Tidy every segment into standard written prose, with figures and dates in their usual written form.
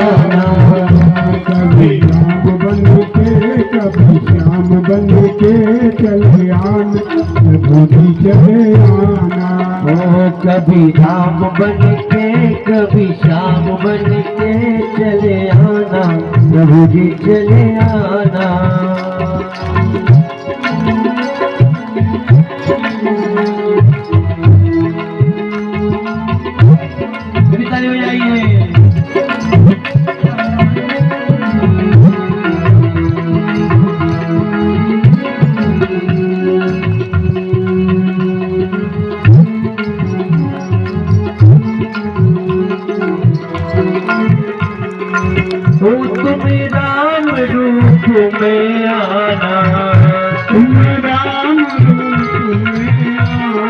आना। कभी राम बन के कभी श्याम बन के चले आना, प्रभु जी चले आना। ओ कभी राम बन के कभी श्याम बन के चले आना, प्रभु जी चले आना। ताली बजाइए। ओ तुम राम रूप में आना, तुम राम रूप में आना,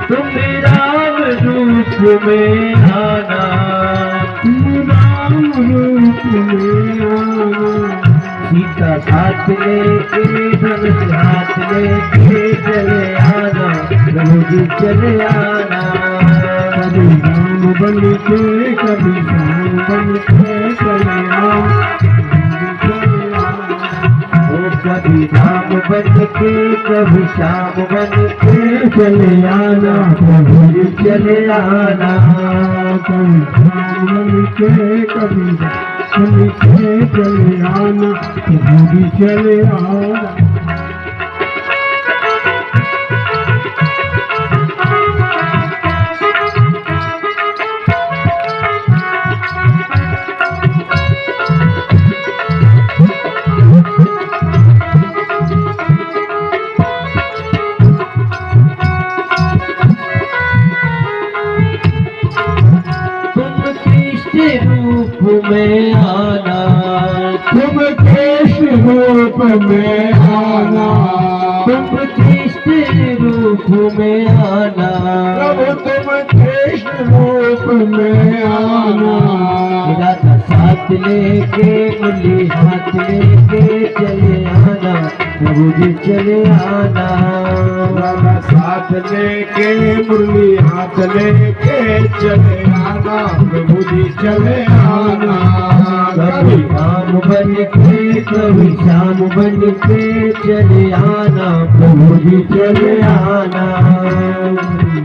तुम राम रूप में आना, तुम राम रूप में आना। सीता साथ लेके धनुष हाथ लेके चले आना, प्रभु जी चले आना। कभी राम बन के कभी श्याम बन के चले आना, ओ कभी राम बन के कभी श्याम बन के चले आना, प्रभु जी चले आना। कभी राम बन के कभी बन के चले आना, प्रभु जी चले आना। रूप में आना, तुम कृष्ण रूप में आना, तुम कृष्ण रूप में आना, प्रभु तुम कृष्ण रूप में आना। राधा साथ लेके मुरली हाथ लेके चले आना, प्रभु जी चले आना। राधा साथ लेके मुरली हाथ लेके चले आना, प्रभु जी चले आना। कभी राम बन के कभी श्याम बन के चले आना, प्रभु जी चले आना।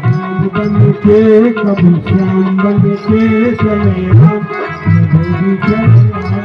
राम बन के कभी श्याम बन के चले आना, प्रभु जी चले आना।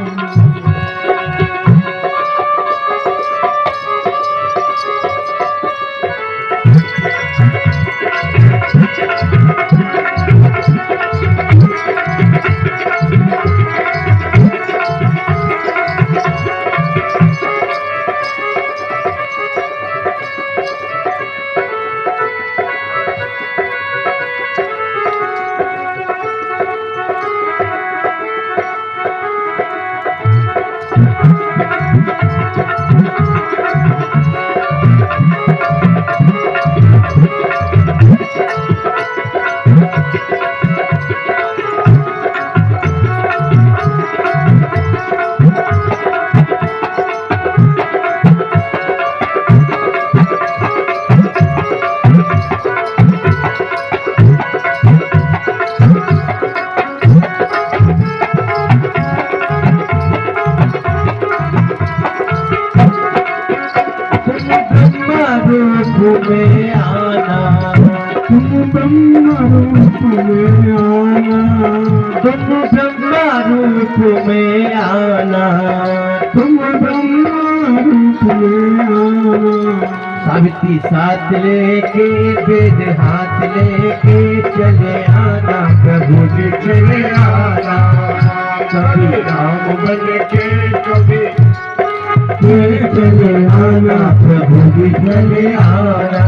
रूप में आना, तुम ब्रह्म रूप में आना, तुम ब्रह्मा रूप में आना, तुम ब्रह्म रूप में आना। सावित्री साथ लेके वेद हाथ लेके चले आना, प्रभु जी चले आना। कभी राम बन के कभी चले आना, प्रभु जी चले आना।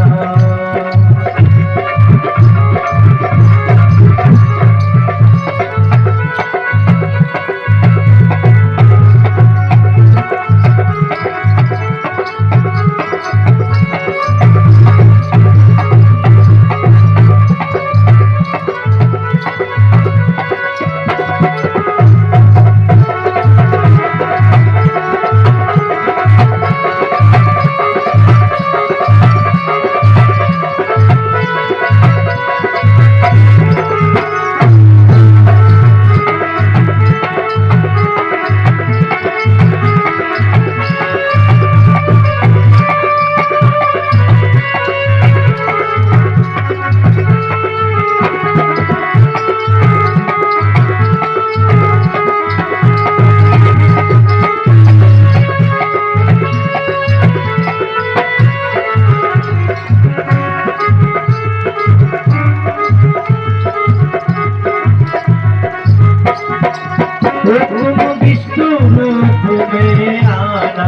तुम विष्णु रूप में आना,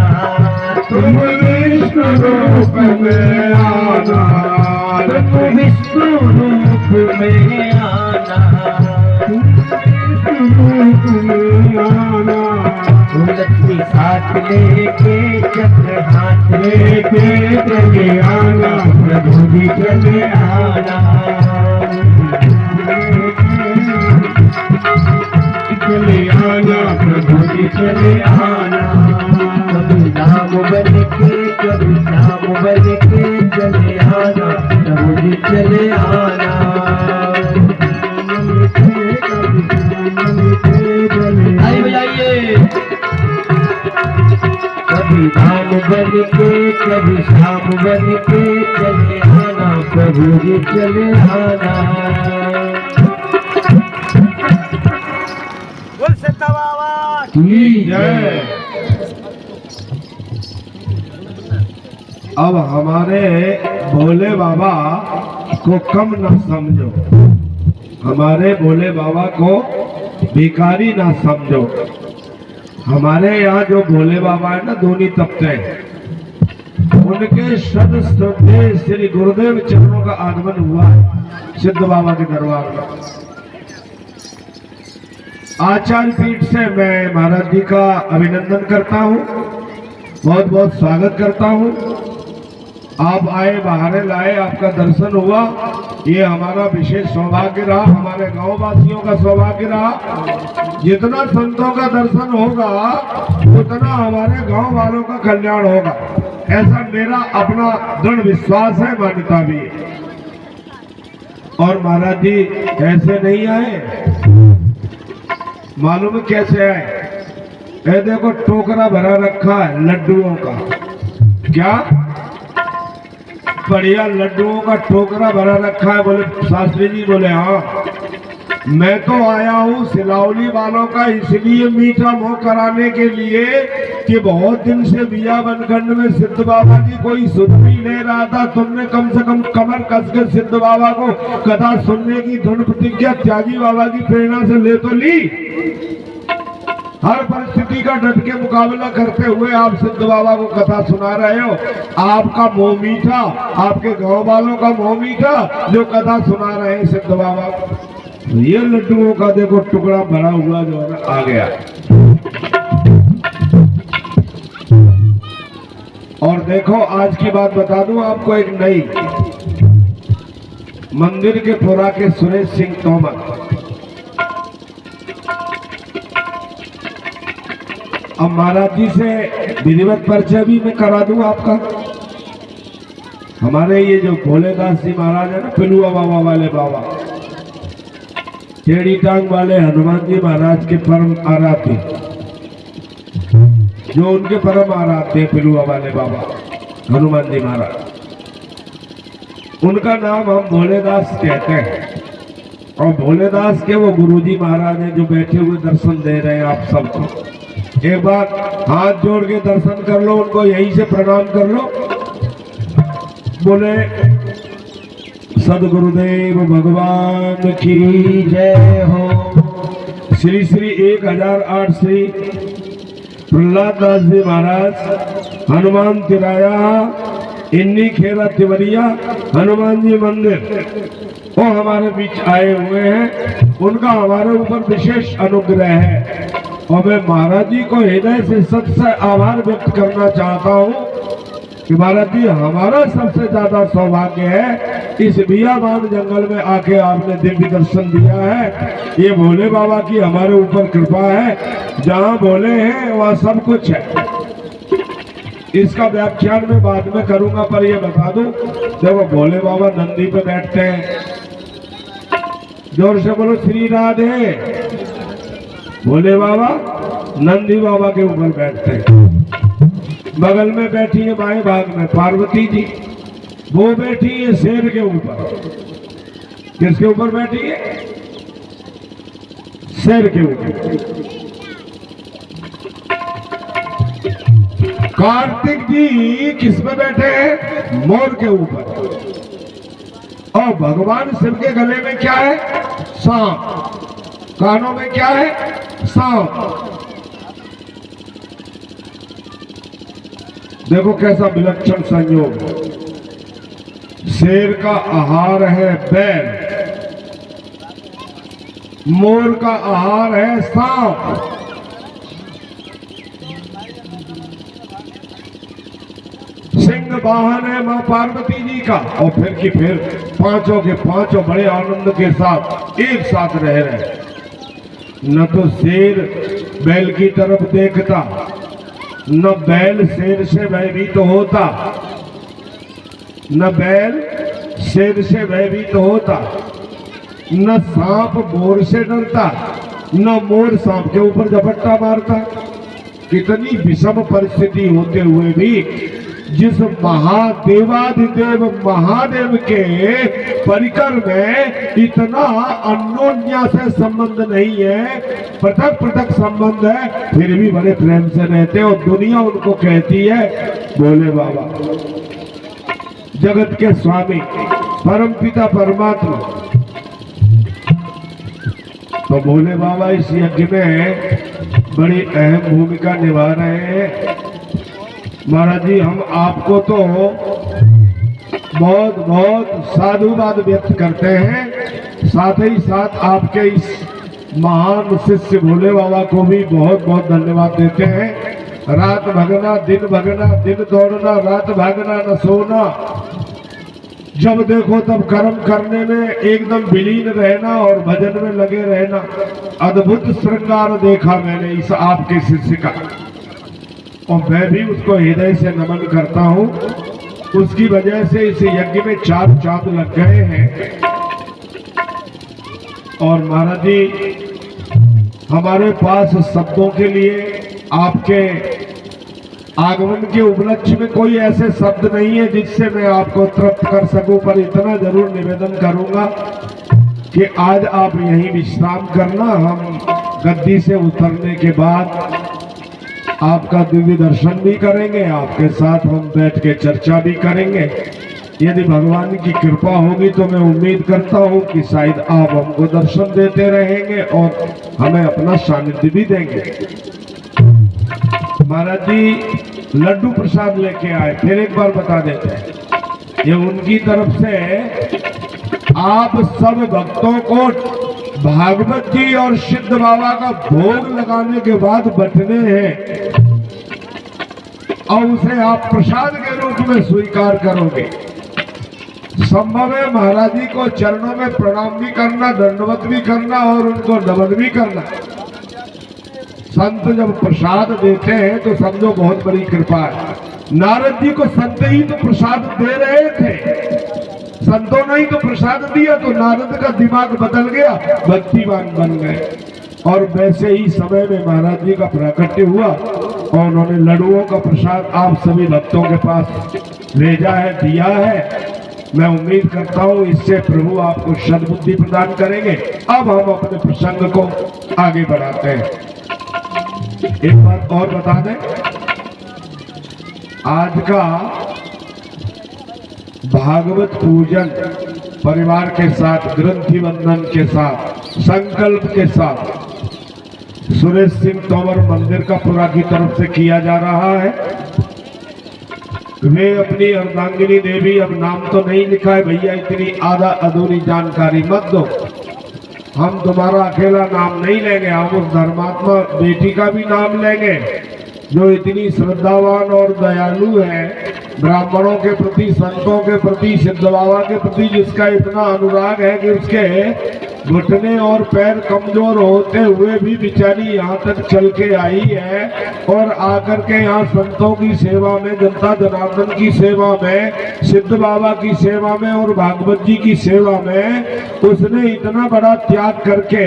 तुम विष्णु रूप में आना, तुम विष्णु रूप में आना, रूप में आना। लक्ष्मी साथ लेके चक्र हाथ लेके चले आना, प्रभु जी चले आना, चले आना, प्रभु जी चले आना। कभी नाम बन के कभी नाम बन के चले आना, प्रभु जी चले आना, आइए बजाइए। कभी धाम बन के कभी शाम बन के चले आना, प्रभु जी चले आना। बोल सत्ता बाबा की जय। अब हमारे भोले बाबा को कम न समझो, हमारे भोले बाबा को भिखारी ना समझो। हमारे यहाँ जो भोले बाबा है ना, दोनों तबके, उनके शब्द श्रद्धे श्री गुरुदेव चरणों का आगमन हुआ है सिद्ध बाबा के दरबार में। आचार्य पीठ से मैं महाराज जी का अभिनंदन करता हूँ, बहुत बहुत स्वागत करता हूँ। आप आए, बहाने लाए, आपका दर्शन हुआ, ये हमारा विशेष सौभाग्य रहा, हमारे गांव वासियों का सौभाग्य रहा। जितना संतों का दर्शन होगा उतना हमारे गांव वालों का कल्याण होगा, ऐसा मेरा अपना दृढ़ विश्वास है, मान्यता भी है। और महाराज जी ऐसे नहीं आए, मालूम है कैसे आए? ये देखो टोकरा भरा रखा है लड्डुओं का, क्या बढ़िया लड्डुओं का टोकरा भरा रखा है। बोले शास्त्री जी, बोले हाँ, मैं तो आया हूँ सिलावली वालों का इसलिए मीठा मुंह कराने के लिए कि बहुत दिन से बिया बनखंड में सिद्ध बाबा की कोई सुन ही नहीं रहा था। तुमने कम से कम कमर कस के सिद्ध बाबा को कथा सुनने की दृढ़ प्रतिज्ञा त्यागी बाबा की प्रेरणा से ले तो ली। हर परिस्थिति का डट के मुकाबला करते हुए आप सिद्ध बाबा को कथा सुना रहे हो। आपका मुंह मीठा, आपके गांव वालों का मुंह मीठा जो कथा सुना रहे हैं सिद्ध बाबा। ये लड्डुओं का देखो टुकड़ा भरा हुआ जो है आ गया। और देखो आज की बात बता दूं आपको, एक नई मंदिर के पुरा के सुरेश सिंह तोमर, अब महाराज जी से विधिवत परिचय भी मैं करा दूं आपका। हमारे ये जो भोलेदास जी महाराज है ना, पिलुआ बाबा वाले बाबा, टेढ़ी टांग वाले हनुमान जी महाराज के परम आराध्य, जो उनके परम आराध्य पिलुआ वाले बाबा हनुमान जी महाराज, उनका नाम हम भोलेदास कहते हैं। और भोलेदास के वो गुरुजी महाराज हैं जो बैठे हुए दर्शन दे रहे हैं आप सबको। एक बार हाथ जोड़ के दर्शन कर लो, उनको यहीं से प्रणाम कर लो। बोले सदगुरुदेव भगवान की जय हो। श्री श्री 1008 श्री प्रहलाद दास जी महाराज हनुमान तिराया इन्नी खेरा तिवरिया हनुमान जी मंदिर वो हमारे बीच आए हुए हैं। उनका हमारे ऊपर विशेष अनुग्रह है और मैं महाराज जी को हृदय से सबसे आभार व्यक्त करना चाहता हूँ कि महाराज जी हमारा सबसे ज्यादा सौभाग्य है इस बियाबान जंगल में आके आपने दिव्य दर्शन दिया है। ये भोले बाबा की हमारे ऊपर कृपा है, जहाँ भोले हैं वहाँ सब कुछ है। इसका व्याख्यान मैं बाद में करूंगा, पर ये बता दूं, देखो भोले बाबा नंदी पे बैठते हैं, जोर से बोलो श्री राधे। भोले बाबा नंदी बाबा के ऊपर बैठते हैं। बगल में बैठी है बाएं भाग में पार्वती जी, वो बैठी है शेर के ऊपर। किसके ऊपर बैठी है? शेर के ऊपर। कार्तिक जी किस पे बैठे हैं? मोर के ऊपर। और भगवान शिव के गले में क्या है? सांप। कानों में क्या है? सांप। देखो कैसा विलक्षण संयोग। शेर का आहार है बैल, मोर का आहार है सांप। सिंह वाहन है मां पार्वती जी का। और फिर पांचों के पांचों बड़े आनंद के साथ एक साथ रह रहे। न तो शेर बैल की तरफ देखता, न बैल शेर से भयभीत होता, न बैल शेर से भयभीत होता, न सांप मोर से डरता, न मोर सांप के ऊपर झपट्टा मारता। कितनी विषम परिस्थिति होते हुए भी जिस महादेवाधिदेव महादेव के परिकर में इतना अन्योन्या से संबंध नहीं है, पृथक पृथक संबंध है, फिर भी बड़े प्रेम से रहते और दुनिया उनको कहती है भोले बाबा, जगत के स्वामी, परम पिता परमात्मा। तो भोले बाबा इस यज्ञ में बड़ी अहम भूमिका निभा रहे हैं। महाराज जी, हम आपको तो बहुत बहुत साधुवाद व्यक्त करते हैं, साथ ही साथ आपके इस महान शिष्य भोले बाबा को भी बहुत बहुत धन्यवाद देते हैं। रात भगना, दिन भगना, दिन दौड़ना, रात भागना, न सोना, जब देखो तब कर्म करने में एकदम विलीन रहना और भजन में लगे रहना। अद्भुत श्रृंगार देखा मैंने इस आपके शिष्य का, और मैं भी उसको हृदय से नमन करता हूँ। उसकी वजह से इस यज्ञ में 4 चांद लग गए हैं। और महाराज जी, हमारे पास शब्दों के लिए आपके आगमन के उपलक्ष्य में कोई ऐसे शब्द नहीं है जिससे मैं आपको तृप्त कर सकूं, पर इतना जरूर निवेदन करूंगा कि आज आप यहीं विश्राम करना। हम गद्दी से उतरने के बाद आपका दिव्य दर्शन भी करेंगे, आपके साथ हम बैठ के चर्चा भी करेंगे। यदि भगवान की कृपा होगी तो मैं उम्मीद करता हूँ कि शायद आप हमको दर्शन देते रहेंगे और हमें अपना सानिध्य भी देंगे। महाराज जी लड्डू प्रसाद लेके आए, फिर एक बार बता देते हैं, ये उनकी तरफ से आप सब भक्तों को भागवत जी और सिद्ध बाबा का भोग लगाने के बाद बटने हैं और उसे आप प्रसाद के रूप में स्वीकार करोगे। संभव है महाराज जी को चरणों में प्रणाम भी करना, दंडवत भी करना और उनको नमन भी करना। संत जब प्रसाद देते हैं तो समझो बहुत बड़ी कृपा है। नारद जी को संत ही तो प्रसाद दे रहे थे, संतों ने ही तो प्रसाद दिया, तो नारद का दिमाग बदल गया, भक्तिवान बन गए। और वैसे ही समय में महाराज जी का प्राकट्य हुआ और उन्होंने लड्डुओं का प्रसाद आप सभी भक्तों के पास भेजा है, दिया है। मैं उम्मीद करता हूँ इससे प्रभु आपको सद्बुद्धि प्रदान करेंगे। अब हम अपने प्रसंग को आगे बढ़ाते हैं। एक बात और बता दें, आज का भागवत पूजन परिवार के साथ, ग्रंथि बंधन के साथ, संकल्प के साथ सुरेश सिंह तोमर मंदिर का पुरा की तरफ से किया जा रहा है। वे अपनी अर्धांगिनी देवी, अब नाम तो नहीं लिखा है भैया, इतनी आधा अधूरी जानकारी मत दो, हम तुम्हारा अकेला नाम नहीं लेंगे, हम उस धर्मात्मा बेटी का भी नाम लेंगे जो इतनी श्रद्धावान और दयालु है, ब्राह्मणों के प्रति, संतों के प्रति, सिद्ध बाबा के प्रति जिसका इतना अनुराग है कि उसके घुटने और पैर कमजोर होते हुए भी बेचारी यहाँ तक चल के आई है और आकर के यहाँ संतों की सेवा में, जनता जनार्दन की सेवा में, सिद्ध बाबा की सेवा में और भागवत जी की सेवा में उसने इतना बड़ा त्याग करके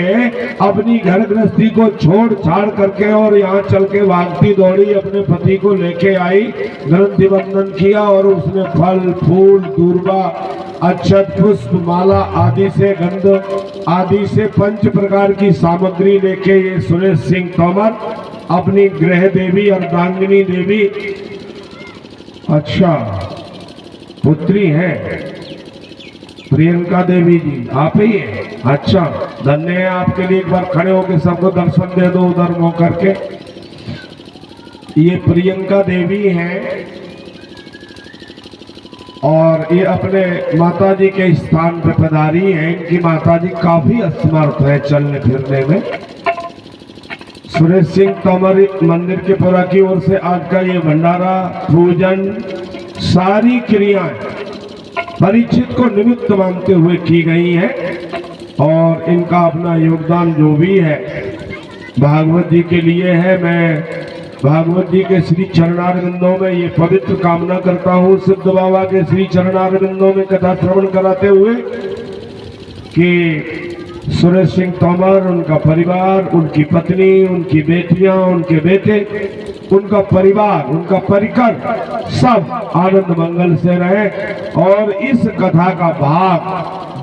अपनी घर गृहस्थी को छोड़ छाड़ करके और यहाँ चल के भागती दौड़ी अपने पति को लेके आई, ग्रंथि बंधन किया और उसने फल फूल दूर्वा अक्षत पुष्प माला आदि से, गंध आदि से 5 प्रकार की सामग्री लेके ये सुरेश सिंह तोमर अपनी गृह देवी अर्धांगिनी देवी, अच्छा पुत्री है प्रियंका देवी जी आप ही हैं? अच्छा, धन्य है आपके लिए। एक बार खड़े होकर सबको दर्शन दे दो उधर मुंह करके। ये प्रियंका देवी हैं और ये अपने माताजी के स्थान पे पधारी हैं। इनकी माताजी काफी असमर्थ है चलने फिरने में। सुरेश सिंह तोमर मंदिर के पुरा की ओर से आज का ये भंडारा, पूजन, सारी क्रियाएं परीक्षित को निमित्त मानते हुए की गई हैं और इनका अपना योगदान जो भी है भागवत जी के लिए है। मैं भागवत जी के श्री चरणारविंदों में ये पवित्र कामना करता हूँ, सिद्ध बाबा के श्री चरणारविंदों में कथा श्रवण कराते हुए, कि सुरेश सिंह तोमर, उनका परिवार, उनकी पत्नी, उनकी बेटियां, उनके बेटे, उनका परिवार, उनका परिकर सब आनंद मंगल से रहे और इस कथा का भाग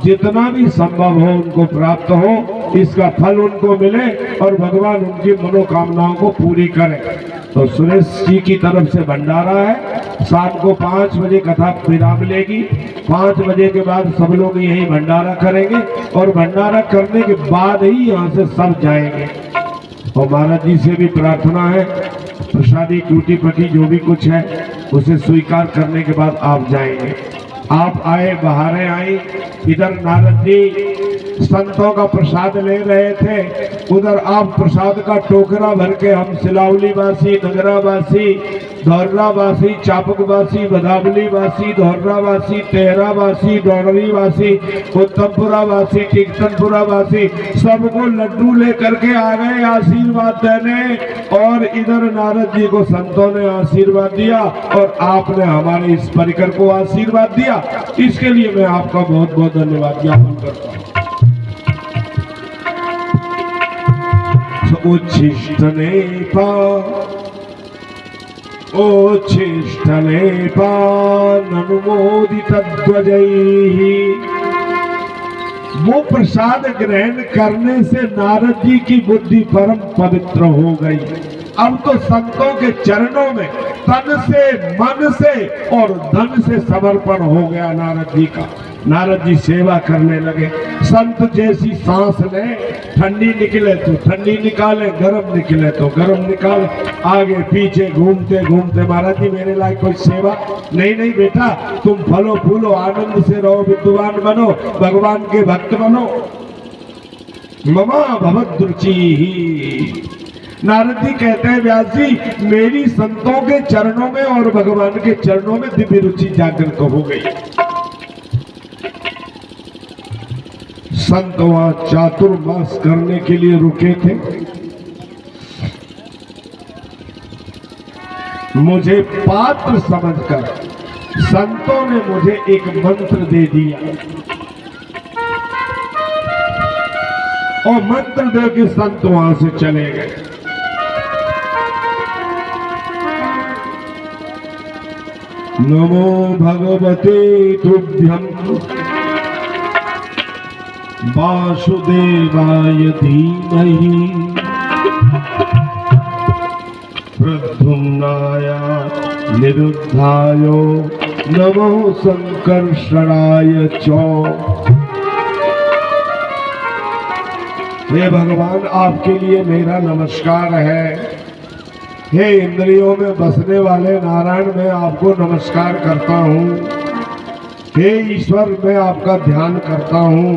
जितना भी संभव हो उनको प्राप्त हो, इसका फल उनको मिले और भगवान उनकी मनोकामनाओं को पूरी करें। तो सुरेश जी की तरफ से भंडारा है। शाम को 5 बजे कथा विराम लेगी। 5 बजे के बाद सब लोग यही भंडारा करेंगे और भंडारा करने के बाद ही यहाँ से सब जाएंगे। और महाराज जी से भी प्रार्थना है, प्रसादी टूटी पटी जो भी कुछ है उसे स्वीकार करने के बाद आप जाएंगे। आप आए, बहारें आई। इधर नारद जी संतों का प्रसाद ले रहे थे, उधर आप प्रसाद का टोकरा भर के हम सिलावली वासी, नगरा वासी, धौर्रा वासी, चापक वासी, बदावली वासी, धौर्रा वासी, तेहरा वासी, डोडरी वासी, उत्तमपुरा वासी, टीकतनपुरा वासी सबको लड्डू लेकर के आ गए आशीर्वाद देने। और इधर नारद जी को संतों ने आशीर्वाद दिया और आपने हमारे इस परिकर को आशीर्वाद दिया। इसके लिए मैं आपका बहुत बहुत धन्यवाद ज्ञापन करता हूँ। उच्छिष्टने पानुमोदितध्वजैः। वो प्रसाद ग्रहण करने से नारद जी की बुद्धि परम पवित्र हो गई। अब तो संतों के चरणों में तन से, मन से और धन से समर्पण हो गया नारद जी का। नारद जी सेवा करने लगे। संत जैसी सांस लें, ठंडी निकले तो ठंडी निकाले, गरम निकले तो गरम निकाले, आगे पीछे घूमते घूमते महाराज जी मेरे लायक कोई सेवा नहीं। नहीं बेटा, तुम फलो फूलो, आनंद से रहो, विद्वान बनो, भगवान के भक्त बनो। ममा भवद्रुचि ही। नारद जी कहते हैं, व्यास जी मेरी संतों के चरणों में और भगवान के चरणों में दिव्य रुचि जागृत हो गई। संत वहां चातुर्मास करने के लिए रुके थे। मुझे पात्र समझकर संतों ने मुझे एक मंत्र दे दिया और मंत्र दे के संत वहां से चले गए। नमो भगवते तुभ्यं वासुदेवाय धीमहि प्रद्युम्नाय निरुद्धाय नमो संकर्षणाय च। हे भगवान, आपके लिए मेरा नमस्कार है। हे इंद्रियों में बसने वाले नारायण, मैं आपको नमस्कार करता हूँ। हे ईश्वर, मैं आपका ध्यान करता हूँ।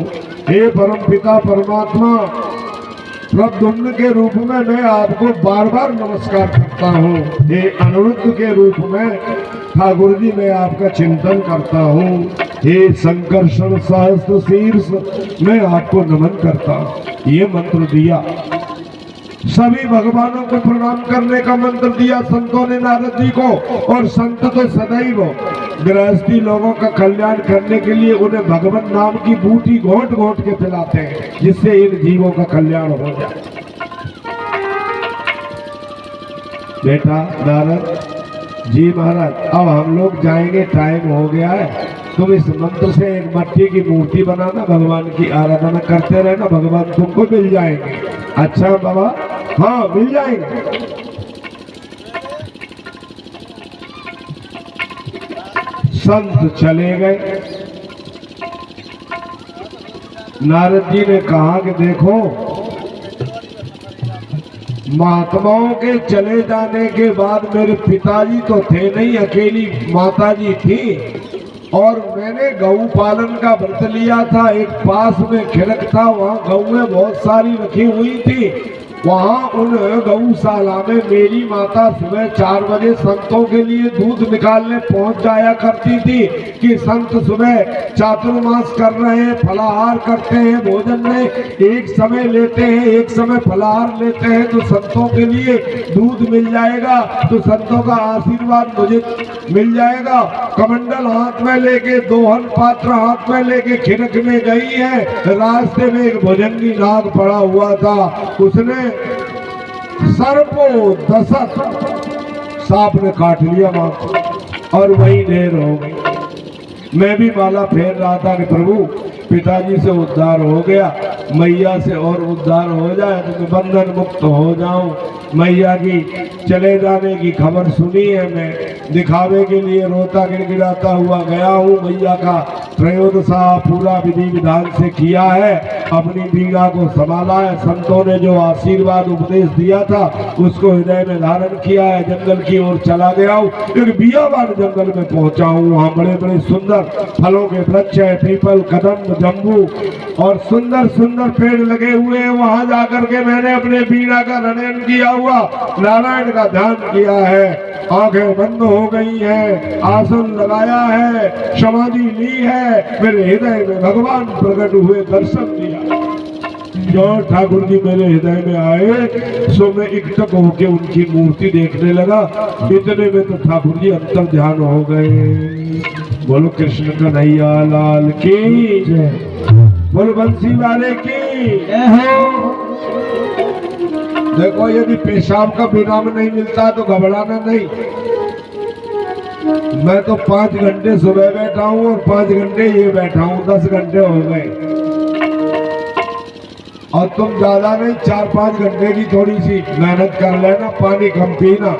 हे परम पिता परमात्मा, प्रद्युम्न के रूप में मैं आपको बार बार नमस्कार करता हूँ। हे अनिरुद्ध के रूप में ठाकुर जी मैं आपका चिंतन करता हूँ। हे संकर्षण सहस्त्र शीर्ष, मैं आपको नमन करता हूँ। ये मंत्र दिया, सभी भगवानों को प्रणाम करने का मंत्र दिया संतों ने नारद जी को। और संत तो सदैव गृहस्थी लोगों का कल्याण करने के लिए उन्हें भगवान नाम की बूटी घोंट घोंट के पिलाते हैं, जिससे इन जीवों का कल्याण हो जाए। बेटा नारद जी महाराज, अब हम लोग जाएंगे, टाइम हो गया है। तुम इस मंत्र से एक मट्टी की मूर्ति बनाना, भगवान की आराधना करते रहना, भगवान तुमको मिल जाएंगे। अच्छा बाबा, हाँ मिल जाएंगे। संत चले गए। नारद जी ने कहा कि देखो, महात्माओं के चले जाने के बाद मेरे पिताजी तो थे नहीं, अकेली माताजी थी, और मैंने गौ पालन का व्रत लिया था। एक पास में खिड़क था, वहाँ गौएं बहुत सारी रखी हुई थी। वहाँ उन गौशाला में मेरी माता सुबह 4 बजे संतों के लिए दूध निकालने पहुँच जाया करती थी कि संत सुबह चातुर्मास कर रहे हैं, फलाहार करते हैं, भोजन में एक समय लेते हैं, एक समय फलाहार लेते हैं, तो संतों के लिए दूध मिल जाएगा, तो संतों का आशीर्वाद मुझे मिल जाएगा। कमंडल हाथ में लेके, दोहन पात्र हाथ में लेके खिड़क में गई है। रास्ते में एक भुजंगी नाग पड़ा हुआ था, उसने सर्पो दशक सांप ने काट लिया मां को, और वही ढेर हो गई। मैं भी माला फेर रहा था कि प्रभु पिताजी से उद्धार हो गया, मैया से और उद्धार हो जाए तो मैं बंधन मुक्त हो जाऊं। मैया की चले जाने की खबर सुनी है, मैं दिखावे के लिए रोता गिड़गिड़ाता हुआ गया हूँ। मैया का त्रयोदशा पूरा विधि विधान से किया है, अपनी बीड़ा को संभाला है, संतों ने जो आशीर्वाद उपदेश दिया था उसको हृदय में धारण किया है। जंगल की ओर चला गया हूँ, एक बियाबान जंगल में पहुंचा हूँ। वहाँ बड़े बड़े सुंदर फलों के वृक्ष है, पीपल, कदम, जम्बू और सुंदर सुंदर पेड़ लगे हुए हैं। वहां जाकर के मैंने अपने बीड़ा का रणयन किया हुआ, नारायण का ध्यान किया है, आंखें बंद हो गई है, आसन लगाया है, समाधि ली है, मेरे हृदय में भगवान प्रकट हुए, दर्शन दिया। जो ठाकुर जी मेरे हृदय में आए सो मैं एकटक होके उनकी मूर्ति देखने लगा। इतने में तो ठाकुर जी अंतर ध्यान हो गए। बोलो कृष्ण कन्हैया लाल की जय, बोलो बंसी वाले की जय हो। देखो, यदि पेशाब का विराम नहीं मिलता तो घबराना नहीं। मैं तो 5 घंटे सुबह बैठा हूँ और 5 घंटे ये बैठा हूँ, 10 घंटे हो गए। और तुम ज्यादा नहीं, 4-5 घंटे की थोड़ी सी मेहनत कर लेना, पानी कम पीना।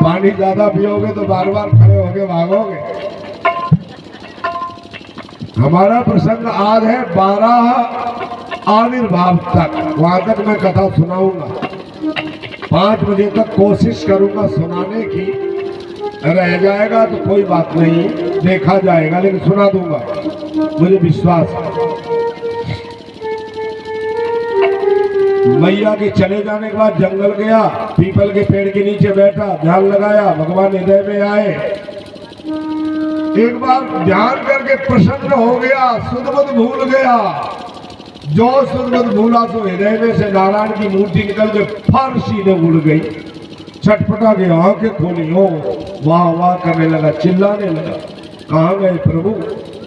पानी ज्यादा पियोगे तो बार बार खड़े होके भागोगे। हमारा प्रसंग आज है 12 आविर्भाव तक, वहां तक मैं कथा सुनाऊंगा। 5 बजे तक कोशिश करूंगा सुनाने की, रह जाएगा तो कोई बात नहीं, देखा जाएगा, लेकिन सुना दूंगा, मुझे विश्वास है। मैया के चले जाने के बाद जंगल गया, पीपल के पेड़ के नीचे बैठा, ध्यान लगाया, भगवान हृदय में आए। एक बार ध्यान करके प्रसन्न हो गया, सुध-बुध भूल गया। जो सुध-बुध भूला तो हृदय में से नारायण की मूर्ति निकल के फर सीधे उड़ गई। छटपटा के आंखें खोली, हो वाह वाह करने लगा, चिल्लाने लगा। कहाँ गए प्रभु?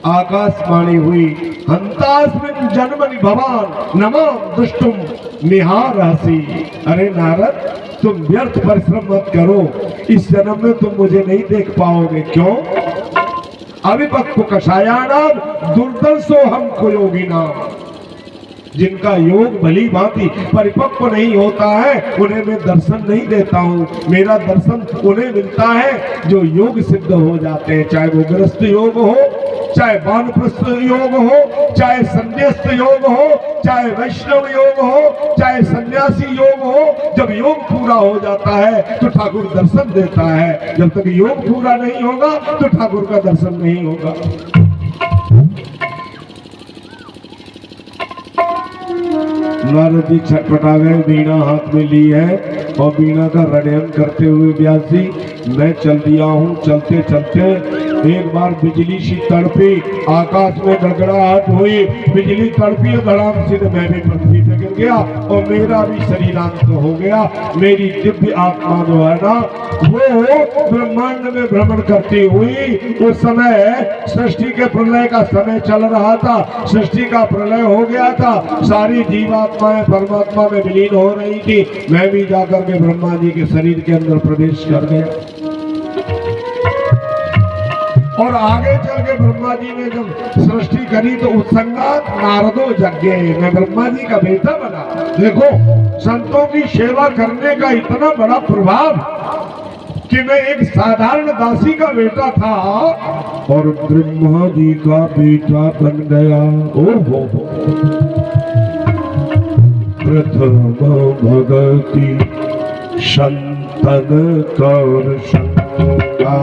आकाशवाणी हुई, हंतास्मिन् जन्मनि भवान नमाम दुष्टुम निहार हसी। अरे नारद, तुम व्यर्थ परिश्रम मत करो, इस जन्म में तुम मुझे नहीं देख पाओगे। क्यों? अविपक्व कषायाणाम दुर्दर्शो हमको योगी नाम। जिनका योग भली भांति परिपक्व नहीं होता है उन्हें मैं दर्शन नहीं देता हूँ। मेरा दर्शन उन्हें मिलता है जो योग सिद्ध हो जाते हैं, चाहे वो गृहस्थ योग हो, चाहे वानप्रस्थ योग हो, चाहे संन्यास्त योग हो, चाहे वैष्णव योग हो, चाहे सन्यासी योग हो। जब योग पूरा हो जाता है तो ठाकुर दर्शन देता है, जब तक योग पूरा नहीं होगा तो ठाकुर का दर्शन नहीं होगा। नारद जी छटपटा गए, बीणा हाथ में ली है और बीणा का रणयन करते हुए व्यास जी मैं चल दिया हूँ। चलते चलते एक बार बिजली सी तड़पी, आकाश में गड़गड़ाहट हुई, बिजली तड़पी, धड़ाम से मैं भी पृथ्वी पे गिर गया और मेरा भी शरीरांत हो गया। मेरी दिव्य आत्मा जो है ना वो ब्रह्मांड में भ्रमण करती हुई, उस समय सृष्टि के प्रलय का समय चल रहा था, सृष्टि का प्रलय हो गया था, सारी जीवात्माएं परमात्मा में विलीन हो रही थी। मैं भी जाकर के ब्रह्मा जी के शरीर के अंदर प्रवेश कर गया और आगे चल के ब्रह्मा जी ने जब सृष्टि करी तो उत्संगात नारदो जगे, मैं ब्रह्मा जी का बेटा बना। देखो, संतों की सेवा करने का इतना बड़ा प्रभाव कि मैं एक साधारण दासी का बेटा था और ब्रह्मा जी का बेटा बन गया। ओहो, प्रथम भगति संतन कर संगा,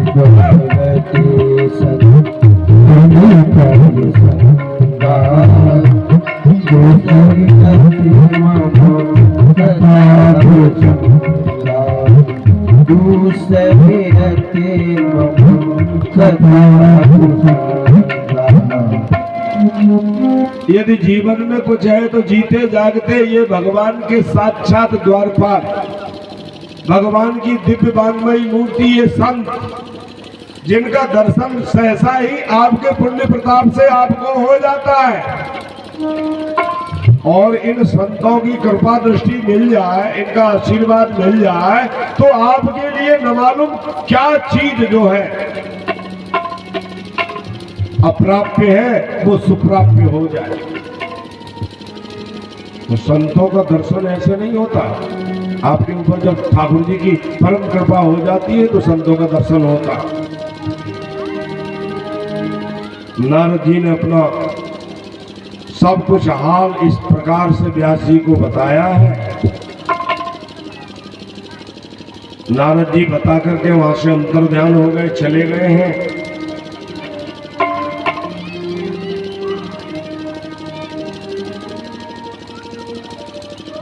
भगवती संतन कर संगा, दूसरी यदि जीवन में कुछ है तो जीते जागते ये भगवान के साक्षात द्वारपाल, भगवान की दिव्य वांगमयी मूर्ति, ये संत जिनका दर्शन सहसा ही आपके पुण्य प्रताप से आपको हो जाता है। और इन संतों की कृपा दृष्टि मिल जाए, इनका आशीर्वाद मिल जाए तो आपके लिए न मालूम क्या चीज जो है अप्राप्य है वो सुप्राप्य हो जाए। तो संतों का दर्शन ऐसे नहीं होता। आपके ऊपर जब ठाकुर जी की परम कृपा हो जाती है तो संतों का दर्शन होता। नारद जी ने अपना सब कुछ हाल इस प्रकार से व्यास जी को बताया है। नारद जी बता करके वहां से अंतर्ध्यान हो गए, चले गए हैं।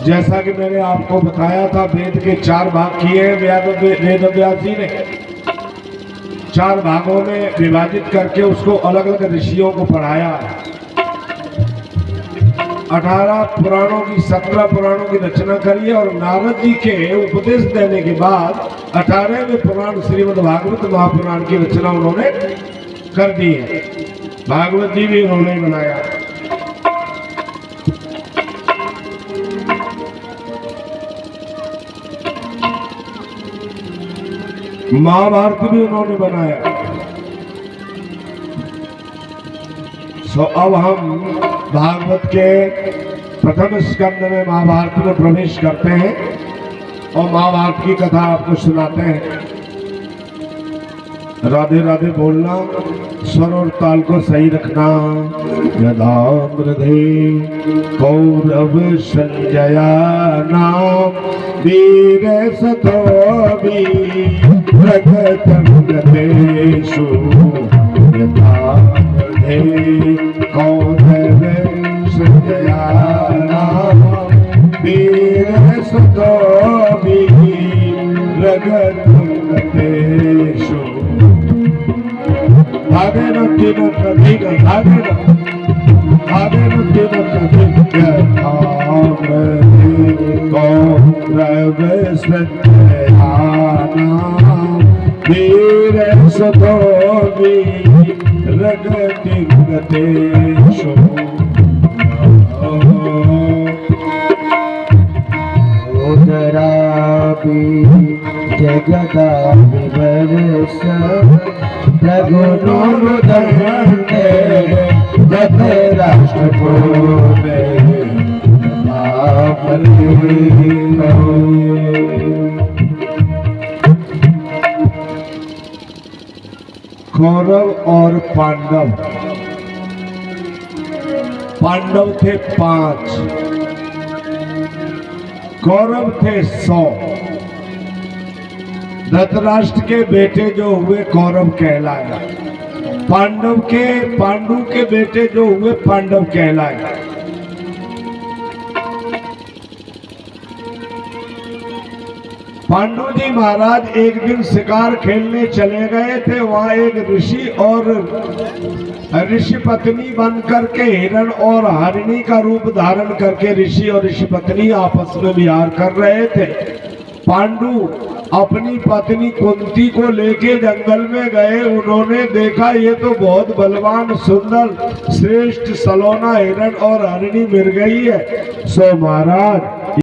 जैसा कि मैंने आपको बताया था, वेद के 4 भाग किए हैं वेद व्यास जी ने। 4 भागों में विभाजित करके उसको अलग अलग ऋषियों को पढ़ाया। 18 पुराणों की 17 पुराणों की रचना करी है और नारद जी के उपदेश देने के बाद 18वें पुराण श्रीमद् भागवत महापुराण की रचना उन्होंने कर दी है। भागवत जी भी उन्होंने बनाया। महाभारत भी उन्होंने बनाया। सो अब हम भागवत के प्रथम स्कंद में महाभारत में प्रवेश करते हैं और महाभारत की कथा आपको सुनाते हैं। राधे राधे बोलना, स्वर और ताल को सही रखना। यदा मृधे कौरव संजया नाम वीर सतोभी प्रगतम गतेषु, यथा मृधे कौरव संजया नाम वीर सतोभी प्रगतम गतेषु। धागे न तीन कभी न धागे न तीन कभी कौरव संजया नाम वीर सतोभी प्रगति गतेषु। उदरापि जगदाभिवर्ष प्रगुणोदन्ते धृतराष्ट्रपूर्वे कौरव और पांडव थे 5, कौरव थे 100। धृतराष्ट्र के बेटे जो हुए कौरव कहलाए, पांडु के बेटे जो हुए पांडव कहलाए। पांडु जी महाराज एक दिन शिकार खेलने चले गए थे। वहां एक ऋषि और ऋषि पत्नी बन करके हिरण और हरिणी का रूप धारण करके ऋषि और ऋषि पत्नी आपस में विहार कर रहे थे। पांडु अपनी पत्नी कुंती को लेके जंगल में गए। उन्होंने देखा ये तो बहुत बलवान सुंदर श्रेष्ठ सलोना हिरण और हरिणी मिल गई है। सो महाराज